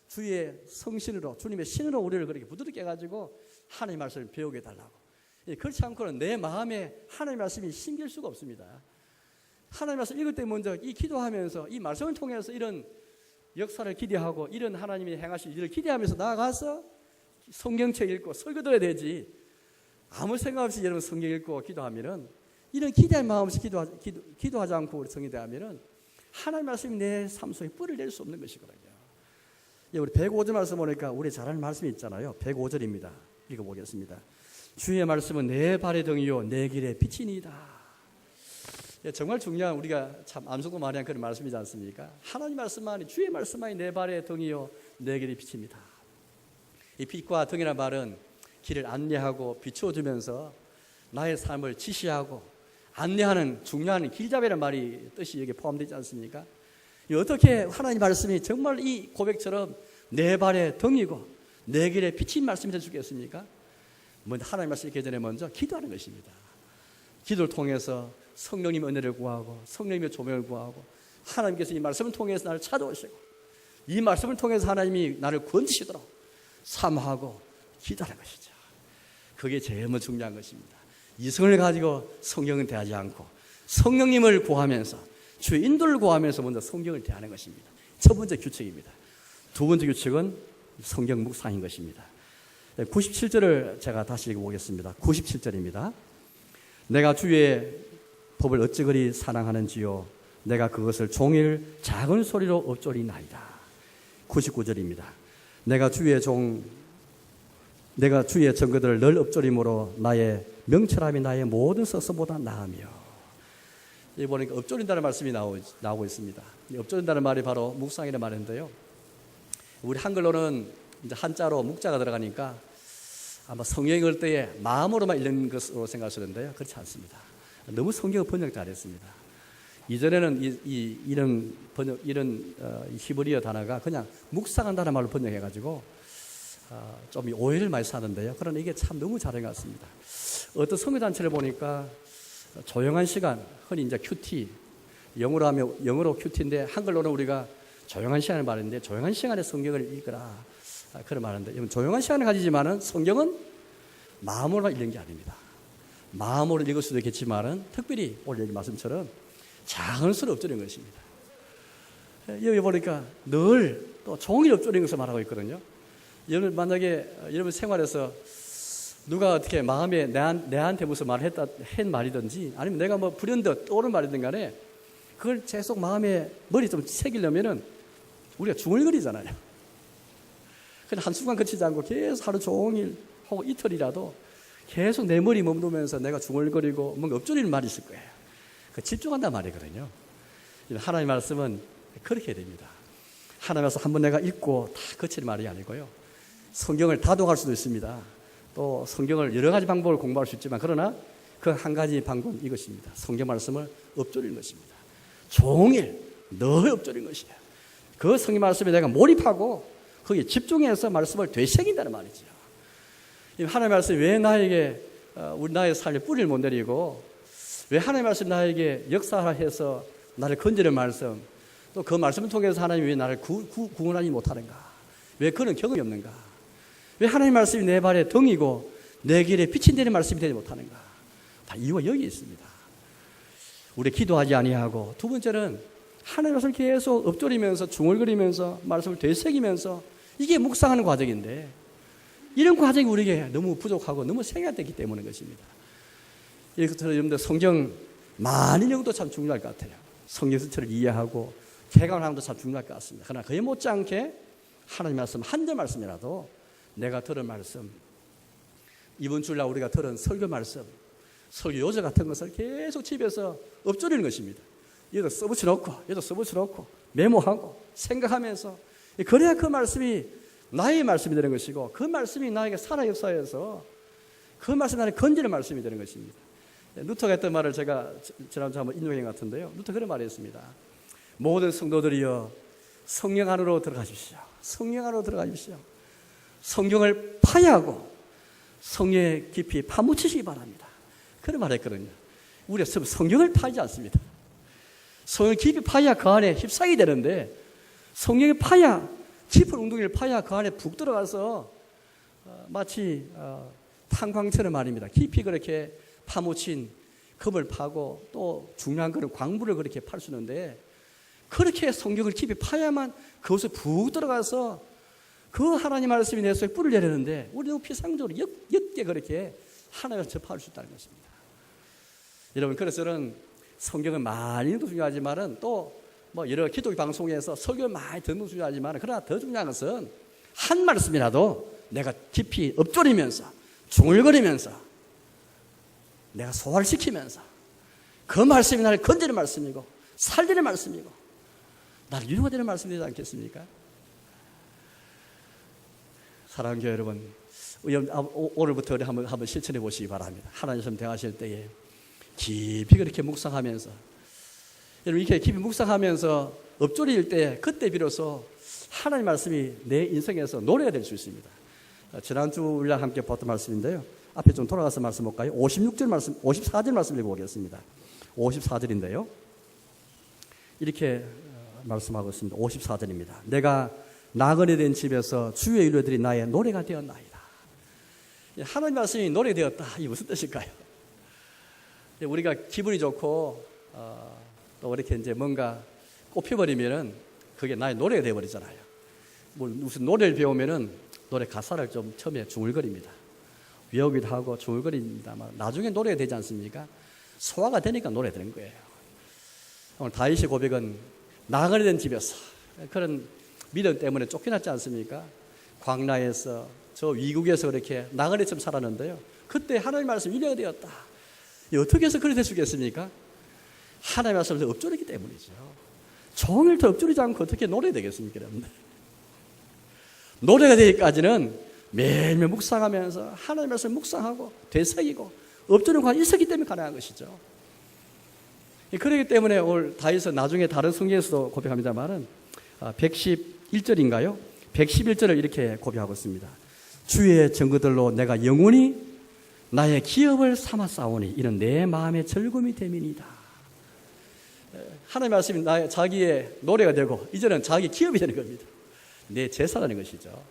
주의 성신으로 주님의 신으로 우리를 그렇게 부드럽게 해가지고 하나님 말씀을 배우게 해달라고. 그렇지 않고는 내 마음에 하나님 말씀이 심길 수가 없습니다. 하나님 말씀 읽을 때 먼저 이 기도하면서 이 말씀을 통해서 이런 역사를 기대하고 이런 하나님이 행하실 일을 기대하면서 나아가서 성경책 읽고 설교 들어야 되지. 아무 생각 없이 여러분 성경 읽고 기도하면은 이런 기대할 마음 없이 기도하지 않고 우리 성경에 대하면은 하나님 말씀이 내 삶 속에 뿌리를 낼 수 없는 것이거든요. 우리 105절 말씀 보니까 우리 잘 아는 말씀이 있잖아요. 105절입니다. 읽어보겠습니다. 주의 말씀은 내 발의 등이요 내 길의 빛이니이다. 정말 중요한 우리가 참 암송도 많이 한 그런 말씀이지 않습니까? 하나님 말씀만이 주의 말씀만이 내 발의 등이요 내 길의 빛입니다. 이 빛과 등이라는 말은 길을 안내하고 비추어주면서 나의 삶을 지시하고 안내하는 중요한 길잡이라는 말이 뜻이 여기에 포함되지 않습니까? 어떻게 하나님 말씀이 정말 이 고백처럼 내 발의 등이고 내 길의 빛인 말씀이 될 수 있겠습니까? 먼저 하나님 말씀 읽기 전에 먼저 기도하는 것입니다. 기도를 통해서 성령님 은혜를 구하고 성령님의 조명을 구하고 하나님께서 이 말씀을 통해서 나를 찾아오시고 이 말씀을 통해서 하나님이 나를 건지시도록 사모하고 기도하는 것이죠. 그게 제일 중요한 것입니다. 이성을 가지고 성경을 대하지 않고 성령님을 구하면서 주의 인도를 구하면서 먼저 성경을 대하는 것입니다. 첫 번째 규칙입니다. 두 번째 규칙은 성경 묵상인 것입니다. 97절을 제가 다시 읽어보겠습니다. 97절입니다. 내가 주의 법을 어찌 그리 사랑하는지요 내가 그것을 종일 작은 소리로 읊조리나이다. 99절입니다. 내가 주의 증거들을 늘 읊조림으로 나의 명철함이 나의 모든 서서보다 나으며. 여기 보니까 읊조린다는 말씀이 나오고 있습니다. 읊조린다는 말이 바로 묵상이라는 말인데요. 우리 한글로는 이제 한자로 묵자가 들어가니까 아마 성경 읽을 때에 마음으로만 읽는 것으로 생각하시는데요. 그렇지 않습니다. 너무 성경을 번역 잘했습니다. 이전에는 이런 히브리어 단어가 그냥 묵상한다는 말로 번역해가지고 좀 오해를 많이 사는데요. 그러나 이게 참 너무 잘한 것 같습니다. 어떤 성교단체를 보니까 조용한 시간, 흔히 이제 큐티, 영어로 큐티인데 한글로는 우리가 조용한 시간을 말하는데 조용한 시간에 성경을 읽으라 그런 말인데 조용한 시간을 가지지만은 성경은 마음으로 읽는 게 아닙니다. 마음으로 읽을 수도 있겠지만은 특별히 오늘 여기 말씀처럼 작은 수로 읊조리는 것입니다. 여기 보니까 늘 또 종일 읊조리는 것을 말하고 있거든요. 여러분 만약에 여러분 생활에서 누가 어떻게 마음에 내한테 무슨 말을 한 말이든지 아니면 내가 뭐 불현듯 떠오른 말이든 간에 그걸 계속 마음에 머리 좀 새기려면은 우리가 중얼거리잖아요. 그냥 한순간 그치지 않고 계속 하루 종일 혹은 이틀이라도 계속 내 머리 머무르면서 내가 중얼거리고 뭔가 엎조리는 말이 있을 거예요. 그 집중한단 말이거든요. 하나님의 말씀은 그렇게 됩니다. 하나님의 말씀 한번 내가 읽고 다 거치는 말이 아니고요. 성경을 다독할 수도 있습니다. 또 성경을 여러 가지 방법을 공부할 수 있지만 그러나 그 한 가지 방법은 이것입니다. 성경 말씀을 엎조리는 것입니다. 종일 늘 엎조리는 것이에요. 그 성경 말씀에 내가 몰입하고 거기에 집중해서 말씀을 되새긴다는 말이죠. 하나님의 말씀이 왜 나에게 우리 나의 삶에 뿌리를 못 내리고 왜 하나님의 말씀이 나에게 역사해서 나를 건지는 말씀 또 그 말씀을 통해서 하나님이 왜 나를 구원하지 못하는가? 왜 그런 경험이 없는가? 왜 하나님의 말씀이 내 발에 등이고 내 길에 빛이 되는 말씀이 되지 못하는가? 다 이유가 여기 있습니다. 우리 기도하지 아니하고 두 번째는 하나님의 말씀을 계속 엎조리면서 중얼거리면서 말씀을 되새기면서 이게 묵상하는 과정인데 이런 과정이 우리에게 너무 부족하고 너무 생략됐기 때문인 것입니다. 이렇게 여러분들 성경 많이 읽는 것도 참 중요할 것 같아요. 성경 전체를 이해하고 개관하는 것도 참 중요할 것 같습니다. 그러나 그에 못지않게 하나님 말씀 한 절 말씀이라도 내가 들은 말씀 이번 주일날 우리가 들은 설교 말씀 설교 요절 같은 것을 계속 집에서 엎조리는 것입니다. 얘도 써붙여놓고 얘도 써붙여놓고 메모하고 생각하면서 그래야 그 말씀이 나의 말씀이 되는 것이고 그 말씀이 나에게 살아 역사해서 그 말씀이 나를 건지는 말씀이 되는 것입니다. 루터가 했던 말을 제가 지난주에 한번 인용한 것 같은데요. 루터 그런 말을 했습니다. 모든 성도들이여 성령 안으로 들어가십시오. 성령 안으로 들어가십시오. 성경을 파야하고 성령에 깊이 파묻히시기 바랍니다. 그런 말을 했거든요. 우리가 성경을 파지 않습니다. 성경을 깊이 파야 그 안에 휩싸이게 되는데 성경을 파야 깊은 웅덩이를 파야 그 안에 푹 들어가서 마치 탄광처럼 말입니다. 깊이 그렇게 파묻힌 금을 파고 또 중요한 것은 광물을 그렇게 팔 수 있는데 그렇게 성경을 깊이 파야만 그것에 푹 들어가서 그 하나님 말씀이 내 속에 뿌리를 내리는데 우리도 피상적으로 옅게 그렇게 하나님을 접할 수 있다는 것입니다. 여러분 그래서 저는 성경을 많이 읽는 것도 중요하지만은 또 뭐 여러 기독교 방송에서 설교를 많이 듣는 것도 중요하지만 그러나 더 중요한 것은 한 말씀이라도 내가 깊이 엎조리면서 중얼거리면서 내가 소화시키면서 그 말씀이 나를 건지는 말씀이고 살리는 말씀이고 나를 유용하되는 말씀이 되지 않겠습니까? 사랑하는 교회 여러분 오늘부터 우리 한번 실천해 보시기 바랍니다. 하나님과 대화하실 때에 깊이 그렇게 묵상하면서 여러분 이렇게 깊이 묵상하면서 엎조릴 때 그때 비로소 하나님 말씀이 내 인생에서 노래가 될 수 있습니다. 지난주 우리랑 함께 봤던 말씀인데요. 앞에 좀 돌아가서 말씀 볼까요? 56절 말씀, 54절 말씀 읽어보겠습니다. 54절인데요. 이렇게 말씀하고 있습니다. 54절입니다. 내가 나그네 된 집에서 주의 일로들이 나의 노래가 되었나이다. 하나님 말씀이 노래가 되었다. 이게 무슨 뜻일까요? 우리가 기분이 좋고 또 이렇게 이제 뭔가 꼽혀버리면은 그게 나의 노래가 되어버리잖아요. 무슨 노래를 배우면은 노래 가사를 좀 처음에 중얼거립니다. 외우기도 하고 중얼거립니다만 나중에 노래가 되지 않습니까? 소화가 되니까 노래 되는 거예요. 오늘 다윗의 고백은 나그네 된 집에서 그런 믿음 때문에 쫓겨났지 않습니까? 광야에서 저 위국에서 그렇게 나그네처럼 살았는데요. 그때 하나님의 말씀 위로가 되었다. 어떻게 해서 그렇게 될 수 있겠습니까? 하나님의 말씀을 엎조리기 때문이죠. 종일 더 엎조리지 않고 어떻게 노래 되겠습니까? 여러분들? 노래가 되기까지는 매일매일 묵상하면서 하나님의 말씀을 묵상하고 되새기고 엎조리는 과정이 있었기 때문에 가능한 것이죠. 그렇기 때문에 오늘 다윗은 나중에 다른 성경에서도 고백합니다만은 111절인가요? 111절을 이렇게 고백하고 있습니다. 주의 증거들로 내가 영원히 나의 기업을 삼았사오니 이는 내 마음의 즐거움이 됨이니이다. 하나님의 말씀이 나의 자기의 노래가 되고 이제는 자기 기업이 되는 겁니다. 내 제사라는 것이죠.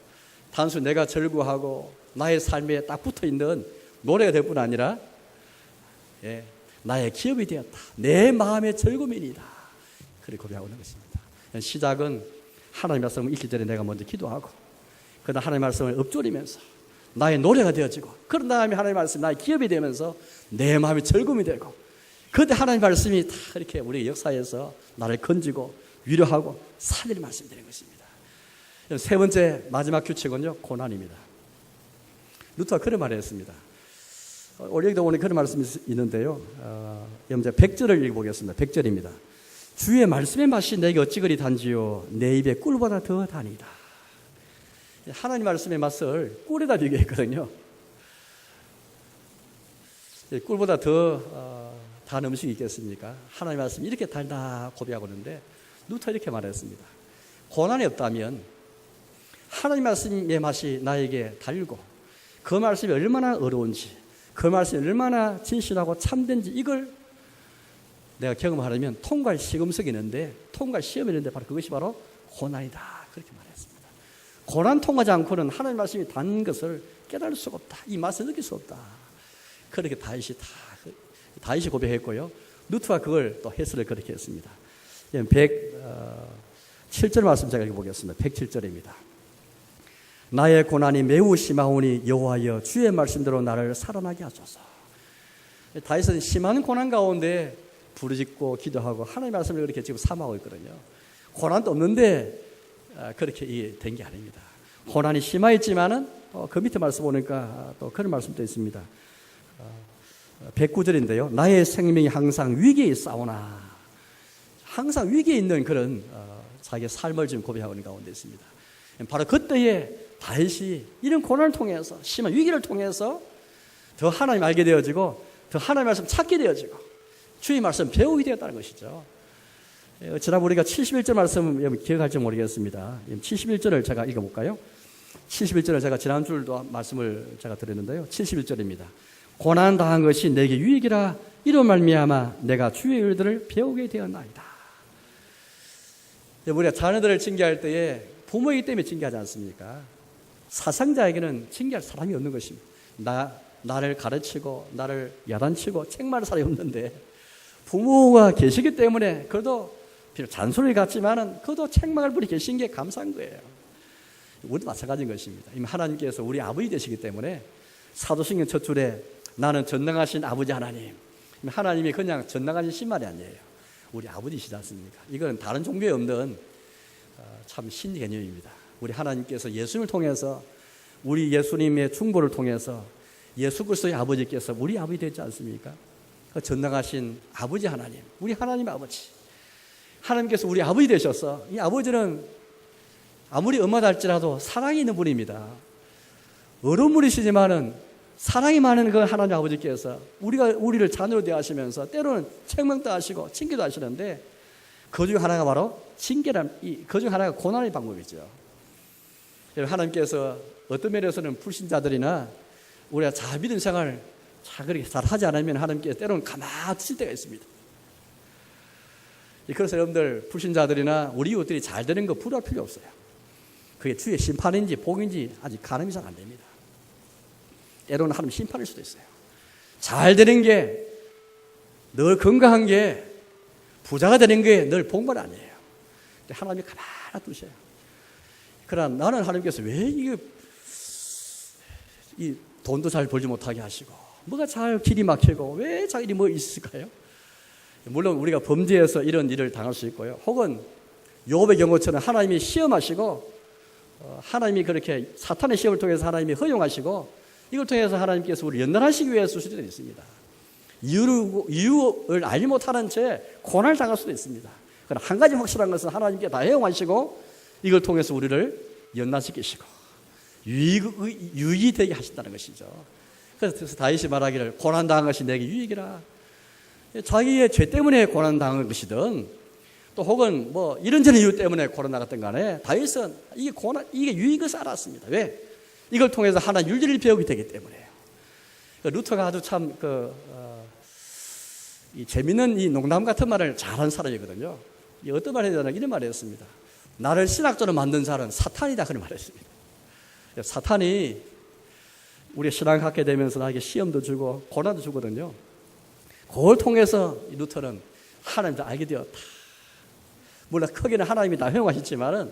단순히 내가 즐거워하고 나의 삶에 딱 붙어있는 노래가 될 뿐 아니라 나의 기업이 되었다. 내 마음의 즐거움이니이다. 그렇게 고백하고 있는 것입니다. 시작은 하나님의 말씀을 읽기 전에 내가 먼저 기도하고 그다음 하나님의 말씀을 엎조리면서 나의 노래가 되어지고 그런 다음에 하나님의 말씀이 나의 기업이 되면서 내 마음이 즐거움이 되고 그때 하나님의 말씀이 다 이렇게 우리 역사에서 나를 건지고 위로하고 살리는 말씀이 되는 것입니다. 세 번째 마지막 규칙은요 고난입니다. 루터가 그런 말을 했습니다. 오늘 오늘 그런 말씀이 있는데요. 여러분 100절을 읽어보겠습니다. 100절입니다. 주의 말씀의 맛이 내게 어찌 그리 단지요 내 입에 꿀보다 더 다니다. 하나님 말씀의 맛을 꿀에다 비교했거든요. 꿀보다 더 단 음식이 있겠습니까? 하나님 말씀이 이렇게 달다 고백하고 있는데 루터 이렇게 말했습니다. 고난이 없다면 하나님 말씀의 맛이 나에게 달고 그 말씀이 얼마나 어려운지 그 말씀이 얼마나 진실하고 참된지 이걸 내가 경험하려면 통과할 시금석이 있는데 통과할 시험이 있는데 바로 그것이 바로 고난이다. 그렇게 말했습니다. 고난 통과하지 않고는 하나님 말씀이 단 것을 깨달을 수가 없다. 이 맛을 느낄 수 없다. 그렇게 다윗이 고백했고요. 루트가 그걸 또 해설을 그렇게 했습니다. 107절 말씀 제가 읽어보겠습니다. 107절입니다. 나의 고난이 매우 심하오니 여호와여 주의 말씀대로 나를 살아나게 하소서. 다윗은 심한 고난 가운데 부르짖고 기도하고 하나님의 말씀을 그렇게 지금 삼하고 있거든요. 고난도 없는데 그렇게 된 게 아닙니다. 고난이 심하였지만은 그 밑에 말씀 보니까 또 그런 말씀도 있습니다. 109절인데요. 나의 생명이 항상 위기에 있사오나 항상 위기에 있는 그런 자기의 삶을 지금 고백하고 있는 가운데 있습니다. 바로 그때에 다윗이 이런 고난을 통해서 심한 위기를 통해서 더 하나님 알게 되어지고 더 하나님 말씀 찾게 되어지고 주의 말씀 배우게 되었다는 것이죠. 지난 우리가 71절 말씀 기억할지 모르겠습니다. 71절을 제가 읽어볼까요? 71절을 제가 지난 주도 말씀을 제가 드렸는데요. 71절입니다. 고난 당한 것이 내게 유익이라 이로 말미암아 내가 주의 일들을 배우게 되었나이다. 우리가 자녀들을 징계할 때에 부모이기 때문에 징계하지 않습니까? 사상자에게는 징계할 사람이 없는 것입니다. 나를 가르치고 나를 야단치고 책망할 사람이 없는데 부모가 계시기 때문에 그래도 비록 잔소리 같지만은 그래도 책망할 분이 계신 게 감사한 거예요. 우리도 마찬가지인 것입니다. 이미 하나님께서 우리 아버지 되시기 때문에 사도신경 첫 줄에 나는 전능하신 아버지 하나님. 하나님이 그냥 전능하신 신말이 아니에요. 우리 아버지시지 않습니까? 이건 다른 종교에 없는 참 신의 개념입니다. 우리 하나님께서 예수님을 통해서 우리 예수님의 중보를 통해서 예수 그리스도의 아버지께서 우리 아버지 되지 않습니까? 그 전능하신 아버지 하나님, 우리 하나님 아버지. 하나님께서 우리 아버지 되셔서 이 아버지는 아무리 엄하다 할지라도 사랑이 있는 분입니다. 어른물이시지만은 사랑이 많은 그 하나님 아버지께서 우리를 자녀로 대하시면서 때로는 책망도 하시고 징계도 하시는데 그 중 하나가 바로 그 중 하나가 고난의 방법이죠. 하나님께서 어떤 면에서는 불신자들이나 우리가 잘 믿은 생활을 그렇게 잘 하지 않으면 하나님께서 때로는 가만히 두실 때가 있습니다. 그래서 여러분들 불신자들이나 우리 이웃들이 잘 되는 거 부러울 필요 없어요. 그게 주의 심판인지 복인지 아직 가늠이 잘 안 됩니다. 때로는 하나님 심판일 수도 있어요. 잘 되는 게 늘 건강한 게 부자가 되는 게 늘 복만 아니에요. 하나님이 가만히 두셔요. 그러나 나는 하나님께서 왜 이 돈도 잘 벌지 못하게 하시고 뭐가 잘 길이 막히고 왜 잘 일이 뭐 있을까요? 물론 우리가 범죄해서 이런 일을 당할 수 있고요. 혹은 욥의 경우처럼 하나님이 시험하시고 하나님이 그렇게 사탄의 시험을 통해서 하나님이 허용하시고 이걸 통해서 하나님께서 우리를 연단하시기 위해서 수도 있습니다. 이유를 알지 못하는 채 고난을 당할 수도 있습니다. 그러나 한 가지 확실한 것은 하나님께 다 허용하시고 이걸 통해서 우리를 연단시키시고 유익이 되게 하신다는 것이죠. 그래서 다윗이 말하기를 고난당한 것이 내게 유익이라. 자기의 죄 때문에 고난당한 것이든 또 혹은 뭐 이런저런 이유 때문에 고난당했던 간에 다윗은 이게 유익을 알았습니다. 왜? 이걸 통해서 하나님 윤리를 배우게 되기 때문에요. 루터가 아주 참 이 재밌는 이 농담 같은 말을 잘하는 사람이거든요. 어떤 말을 해야 되나 이런 말을 했습니다. 나를 신학자로 만든 자는 사탄이다 그런 말을 했습니다. 사탄이 우리 신앙 갖게 되면서 나에게 시험도 주고 고난도 주거든요. 그걸 통해서 루터는 하나님도 알게 되었다. 물론 크게는 하나님이 다 허용하셨지만은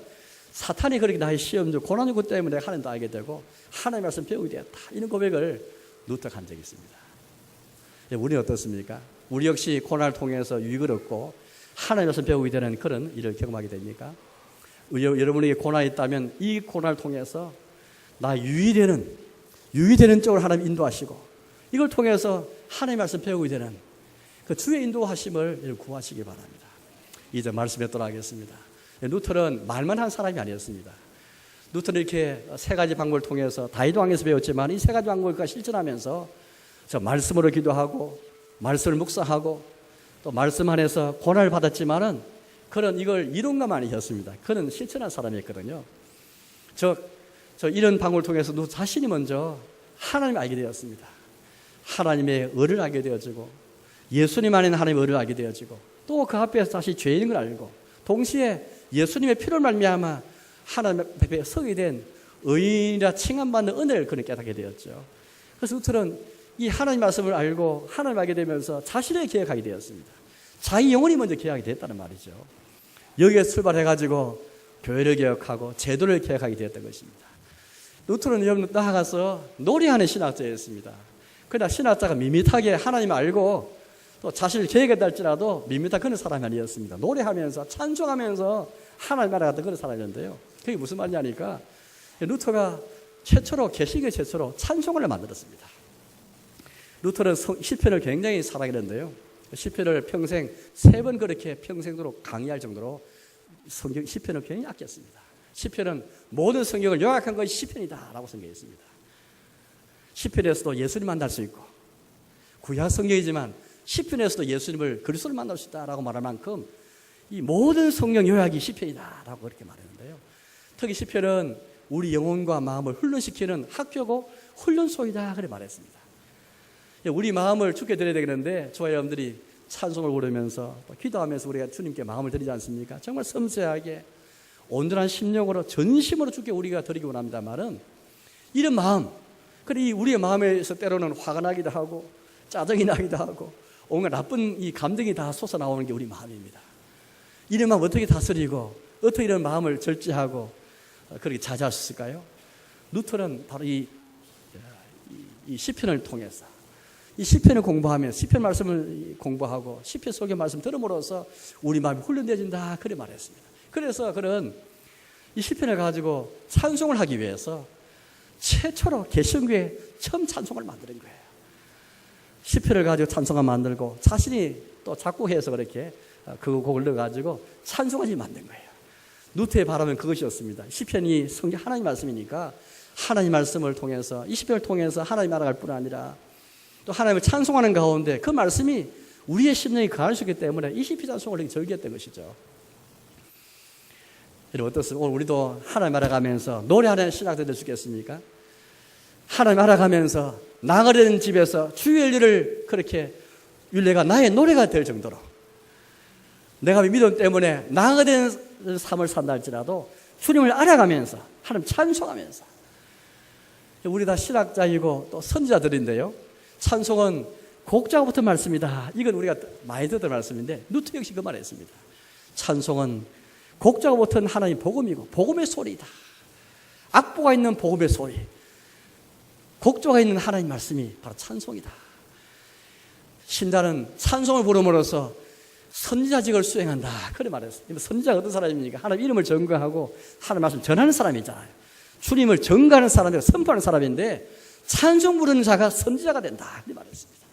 사탄이 그렇게 나의 시험 주고 고난 주고 때문에 하나님도 알게 되고 하나님의 말씀 배우게 되었다. 이런 고백을 루터가 한 적이 있습니다. 우리는 어떻습니까? 우리 역시 고난을 통해서 유익을 얻고 하나님의 말씀 배우게 되는 그런 일을 경험하게 됩니까? 여러분에게 고난이 있다면 이 고난을 통해서 나 유의되는 쪽으로 하나님 인도하시고 이걸 통해서 하나님의 말씀 배우게 되는 그 주의 인도하심을 구하시기 바랍니다. 이제 말씀에 돌아가겠습니다. 루터는 말만 한 사람이 아니었습니다. 루터는 이렇게 세 가지 방법을 통해서 다이도왕에서 배웠지만 이 세 가지 방법을 실천하면서 저 말씀으로 기도하고 말씀을 묵상하고 또 말씀 안에서 고난을 받았지만은 그는 이걸 이론가만 아니었습니다. 그는 실천한 사람이었거든요. 저 이런 방법을 통해서 누 자신이 먼저 하나님을 알게 되었습니다. 하나님의 의를 알게 되어지고 예수님 안에 있는 하나님의 의를 알게 되어지고 또 그 앞에서 다시 죄인인 걸 알고 동시에 예수님의 피를 말미암아 하나님 앞에 서게 된 의인이라 칭함받는 은혜를 그는 깨닫게 되었죠. 그래서 루터는 이 하나님 말씀을 알고 하나님 알게 되면서 자신을 개혁하게 되었습니다. 자기 영혼이 먼저 개혁하게 됐다는 말이죠. 여기에 출발해가지고 교회를 개혁하고 제도를 개혁하게 되었던 것입니다. 루터는 여러분 나아가서 노래하는 신학자였습니다. 그러나 신학자가 밋밋하게 하나님 알고 또 자신을 개혁했다 할지라도 밋밋한 그런 사람이 아니었습니다. 노래하면서 찬송하면서 하나님 알아갔던 그런 사람이었는데요. 그게 무슨 말이냐니까 루터가 최초로 개신교 최초로 찬송을 만들었습니다. 루터는 시편을 굉장히 사랑했는데요. 시편을 평생 3번 그렇게 평생도록 강의할 정도로 시편을 굉장히 아꼈습니다. 시편은 모든 성경을 요약한 것이 시편이다라고 생각했습니다. 시편에서도 예수님 만날 수 있고 구약 성경이지만 시편에서도 예수님을 그리스도를 만날 수 있다라고 말할 만큼 이 모든 성경 요약이 시편이다라고 그렇게 말했는데요. 특히 시편은 우리 영혼과 마음을 훈련시키는 학교고 훈련소이다 그렇게 말했습니다. 우리 마음을 주께 드려야 되겠는데 저와 여러분들이 찬송을 부르면서 기도하면서 우리가 주님께 마음을 드리지 않습니까? 정말 섬세하게 온전한 심령으로 전심으로 주께 우리가 드리기 원합니다만은 이런 마음, 그리고 우리의 마음에서 때로는 화가 나기도 하고 짜증이 나기도 하고 온갖 나쁜 이 감정이 다 솟아나오는 게 우리 마음입니다. 이런 마음 어떻게 다스리고 어떻게 이런 마음을 절제하고 그렇게 자제할 수 있을까요? 루터는 바로 이 시편을 통해서 이 시편을 공부하면서 시편 말씀을 공부하고 시편 속의 말씀 들음으로써 우리 마음이 훈련되어진다 그렇게 말했습니다. 그래서 그는 이 시편을 가지고 찬송을 하기 위해서 최초로 개신교에 처음 찬송을 만드는 거예요. 시편을 가지고 찬송을 만들고 자신이 또 작곡해서 그렇게 그 곡을 넣어가지고 찬송을 만든 거예요. 루터의 바람은 그것이었습니다. 시편이 성경 하나님 말씀이니까 하나님 말씀을 통해서 이 시편을 통해서 하나님 알아갈 뿐 아니라 또 하나님을 찬송하는 가운데 그 말씀이 우리의 심령이 거할 수 있기 때문에 이 시편 찬송을 이렇게 즐겼던 것이죠. 여러분 어떻습니까? 오늘 우리도 하나님 알아가면서 노래하는 신학자들 될 수 있겠습니까? 하나님 알아가면서 나가려는 집에서 주의 일을 그렇게 율례가 나의 노래가 될 정도로 내가 믿음 때문에 나가는 삶을 산다 할지라도 주님을 알아가면서 하나님 찬송하면서 우리 다 신학자이고 또 선지자들인데요. 찬송은 곡자가 붙은 말씀이다. 이건 우리가 많이 듣던 말씀인데 루터 역시 그 말을 했습니다. 찬송은 곡자가 붙은 하나님 복음이고 복음의 소리이다. 악보가 있는 복음의 소리, 곡조가 있는 하나님 말씀이 바로 찬송이다. 신자는 찬송을 부름으로써 선지자직을 수행한다. 그래 말했어요. 선지자가 어떤 사람입니까? 하나님 이름을 전거하고 하나님 말씀 전하는 사람이잖아요. 주님을 전가하는 사람이고 선포하는 사람인데 찬송 부르는 자가 선지자가 된다. 그래 말했습니다.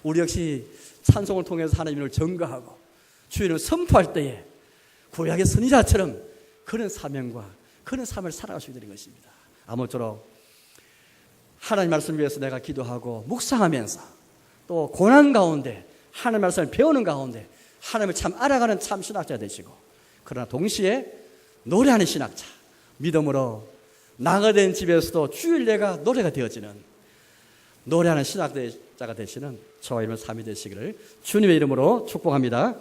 우리 역시 찬송을 통해서 하나님 이름을 전거하고 주님을 선포할 때에 구약의 선지자처럼 그런 사명과 그런 삶을 살아갈 수 있는 것입니다. 아무쪼록 하나님 말씀을 위해서 내가 기도하고 묵상하면서 또 고난 가운데 하나님 말씀을 배우는 가운데 하나님을 참 알아가는 참 신학자 되시고 그러나 동시에 노래하는 신학자, 믿음으로 나가된 집에서도 주일례가 노래가 되어지는 노래하는 신학자가 되시는 저와 여러분 삶이 되시기를 주님의 이름으로 축복합니다.